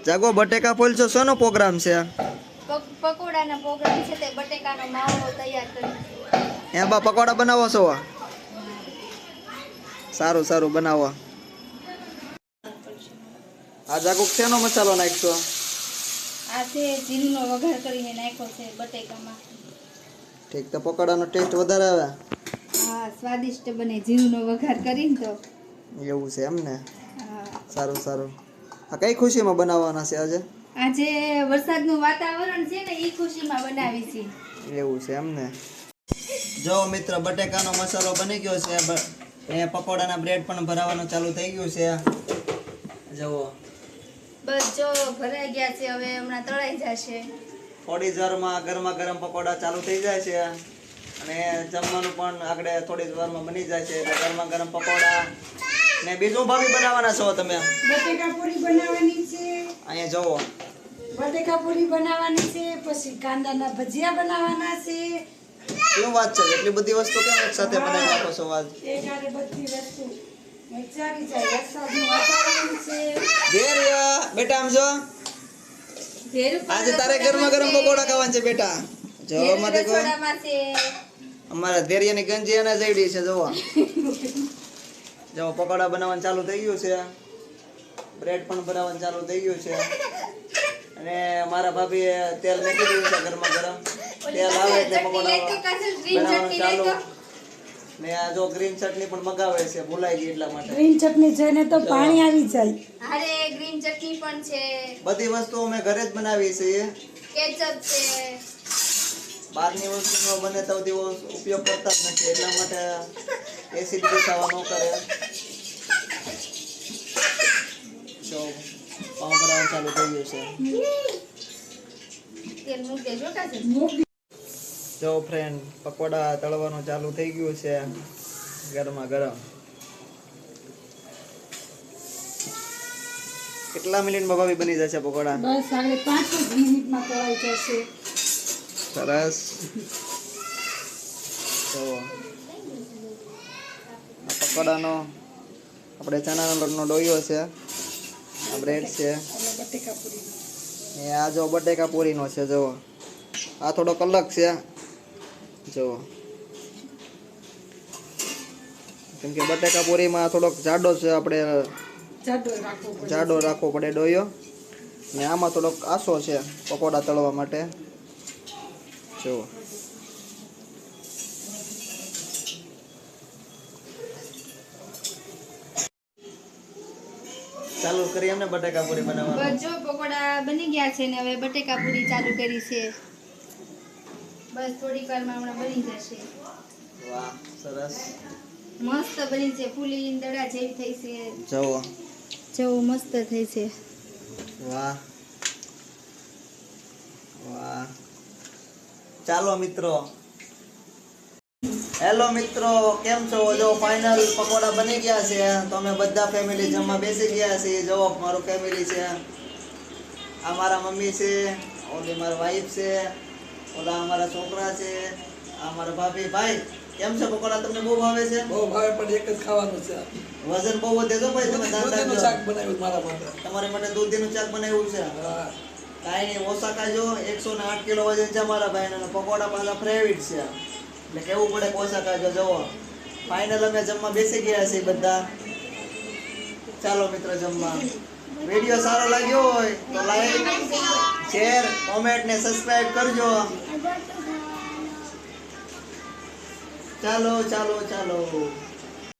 જાગો બટેકા ફોલશો, શોનો પ્રોગ્રામ છે? પકોડાનો પ્રોગ્રામ છે, તે બટેકાનો માવો તૈયાર કરી હે બા, પકોડા બનાવો છો? સારું સારું, બનાવો. આ જાગો શેનો મસાલો નાખશો? આ છે જીરુંનો વઘાર કરીને નાખ્યો છે બટેકામાં. ઠીક, તો પકોડાનો ટેસ્ટ વધારે આવે? હા, સ્વાદિષ્ટ બને જીરુંનો વઘાર કરીને તો. એવું છે એમ ને? હા. સારું સારું. આ કઈ ખુશીમાં બનાવવાના છે આજે? આજે વરસાદનું વાતાવરણ છે ને, એ ખુશીમાં બનાવી છે. એવું છે એમ ને? જો મિત્ર, બટેકાનો મસાલો બની ગયો છે. એ પકોડાના બ્રેડ પણ ભરાવાનું ચાલુ થઈ ગયું છે. જુઓ, બસ જો ભરાઈ ગયા છે, હવે હમણાં તળાઈ જશે. થોડી જ વારમાં ગરમા ગરમ પકોડા ચાલુ થઈ જાય છે. અને જમવાનું પણ આગળ થોડી જ વારમાં બની જાય છે. એટલે ગરમા ગરમ પકોડા ને બીજું ભાભી બનાવવાના છો તમે? બટેકા પૂરી બનાવવાની છે. અહીંયા જુઓ, બટેકા પૂરી બનાવવાની છે, પછી કાંદાના ભજીયા બનાવવાના છે. શું વાત છે? એટલી બધી વસ્તુ કેમ એક સાથે બનાવી નાખો છો આજ? એકારે બધી વસ્તુ મચાવી જાય. વરસાદનું વાતાવરણ છે. ધૈર્ય બેટા, આમ જો. આજે તારે ગરમા ગરમ પકોડા ખાવાના છે બેટા. જો માથે કો, અમારા ધૈર્યની ગંજી એને જઈડી છે. જુઓ, જો પકોડા બનાવવાનું ચાલુ થઈ ગયું છે. બ્રેડ પણ બનાવવાનું ચાલુ થઈ ગયું છે. અને મારા ભાભીએ તેલ મૂકી દીધું છે ગરમા ગરમ. તેલ આવે એટલે પકોડા બનાવવાનું ચાલુ. ને આ જો ગ્રીન ચટણી પણ મગાવે છે, ભૂલાઈ ગઈ એટલા માટે. ગ્રીન ચટણી જોઈને તો પાણી આવી જાય. અરે ગ્રીન ચટણી પણ છે, બધી વસ્તુઓ અમે ઘરે જ બનાવી છે. કેચઅપ છે. બહારની વસ્તુનો બને તો ઉપયોગ કરતા જ નથી, એટલા માટે એસિડિટી થવા ન કરે. જો પાઉં બનાવવાનું ચાલુ થઈ ગયું છે. તેલ મૂકી દેજો કાજે. જો ફ્રેન્ડ, પકોડા તળવાનું ચાલુ થઈ ગયું છે ગરમા ગરમ. કેટલા મિનિટમાં ભાભી બની જશે પકોડા? બસ આગળ 5 જ મિનિટમાં તળાઈ જશે. સરસ. તો આ પકોડાનો આપણે ચણાનો લોટનો ડોયો છે, આ બ્રેડ છે, બટેકા પૂરી. એ આ જો બટેકા પૂરીનો છે. જુઓ, આ થોડોક અલગ છે. જુઓ, કેમ કે બટેકા પૂરીમાં થોડોક જાડો છે, આપણે જાડો રાખવો પડે ડોયો. ને આમાં થોડોક આસો છે પકોડા તળવા માટે. જુઓ, ચાલુ કરી એમને બટેકા પૂરી બનાવવાનું. બસ જો પકોડા બની ગયા છે ને હવે બટેકા પૂરી ચાલુ કરી છે. બસ થોડીક વારમાં હમણાં બની જશે. વાહ, સરસ. મસ્ત બની છે, ફૂલી દડા જેવી થઈ છે. જુઓ, જેવું મસ્ત થઈ છે. વાહ વાહ. ચાલો મિત્રો. હેલો મિત્રો, કેમ છો? જો ફાઇનલ પકોડા બની ગયા છે, તો અમે બધા ફેમિલી જમવા બેસી ગયા છીએ. જો મારું ફેમિલી છે, આ મારા મમ્મી છે, ઓલી મારા વાઈફ છે, ઓલા અમારા છોકરા છે, આ મારા ભાભી. ભાઈ, કેમ છે પકોડા? તમને બહુ ભાવે છે? બહુ ભાવે, પણ એક જ ખાવાનું છે. વજન બહુ વધે છે ભાઈ, તમે ધ્યાન દૂધીનું રાખજો. શાક બનાવ્યું મારા માટે. તમારી માટે દૂધીનું શાક બનાવ્યું છે. હા. કાંઈ નહીં, ઓછા ખાજો. 108 કિલો વજન છે મારા ભાઈને, અને પકોડા પાછા ફેવરિટ છે, એટલે કેવું પડે ઓછા ખાજો. જુઓ, ફાઇનલ અમે જમવા બેસી ગયા છીએ બધા. ચાલો મિત્ર જમવા. વિડીયો સારો લાગ્યો હોય તો લાઈક, શેર, કોમેન્ટ ને સબસ્ક્રાઇબ કરજો. ચાલો ચાલો ચાલો.